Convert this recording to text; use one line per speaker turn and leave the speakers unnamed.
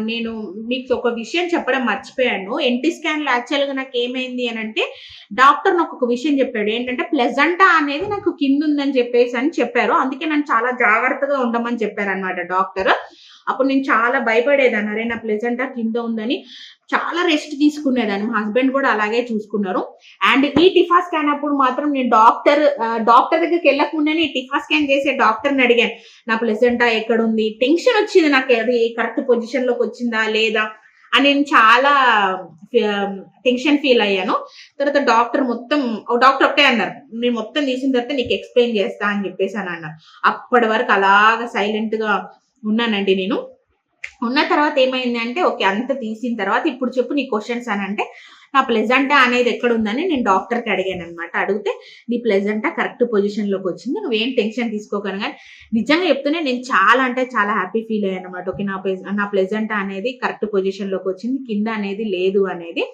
నేను మీకు ఒక విషయం చెప్పడం మర్చిపోయాను. ఎన్టీ స్కాన్‌లో యాక్చువల్‌గా నాకేమైంది అనంటే, డాక్టర్ నాకొక విషయం చెప్పాడు. ఏంటంటే, ప్లెజెంటా అనేది నాకు కిందుందని చెప్పేసని చెప్పారు. అందుకే నన్ను చాలా జాగ్రత్తగా ఉండమని చెప్పారనమాట డాక్టర్. అప్పుడు నేను చాలా భయపడేదాన్ని. అరే! నా ప్లెజెంటా కింద ఉందని చాలా రెస్ట్ తీసుకునేదాన్ని. మా హస్బెండ్ కూడా అలాగే చూసుకున్నారు. అండ్ ఈ టిఫా స్కాన్ అప్పుడు మాత్రం నేను డాక్టర్ దగ్గరికి వెళ్ళక ముందని ఈ టిఫా స్కాన్ చేసే డాక్టర్‌ని అడిగాను. నా ప్లెజెంటా ఎక్కడుంది? టెన్షన్ వచ్చింది నాకు అది కరెక్ట్ పొజిషన్‌లోకి వచ్చిందా లేదా అని నేను చాలా టెన్షన్ ఫీల్ అయ్యాను. తర్వాత డాక్టర్ ఒకటే అన్నారు. నేను మొత్తం తీసిన తర్వాత నీకు ఎక్స్‌ప్లెయిన్ చేస్తా అని చెప్పేసి అన్నారు. అప్పటి వరకు అలాగా సైలెంట్‌గా ఉన్నానండి నేను. ఉన్న తర్వాత ఏమైంది అంటే, ఓకే. అంతా తీసిన తర్వాత ఇప్పుడు చెప్పు నీ క్వెషన్స్ అనంటే, నా ప్లెజెంటా అనేది ఎక్కడుందని నేను డాక్టర్‌కి అడిగాననమాట. అడిగితే నీ ప్లెజెంటా కరెక్ట్ పొజిషన్‌లోకొచ్చింది. నువ్వేం టెన్షన్ తీసుకోకని గాని నిజంగా చెప్తూనే నేను చాలా అంటే చాలా హ్యాపీ ఫీల్ అయ్యాననమాట. ఓకే. నా ప్లెజెంటా అనేది కరెక్ట్ పొజిషన్‌లోకొచ్చింది. కింద అనేది లేదు అనేది.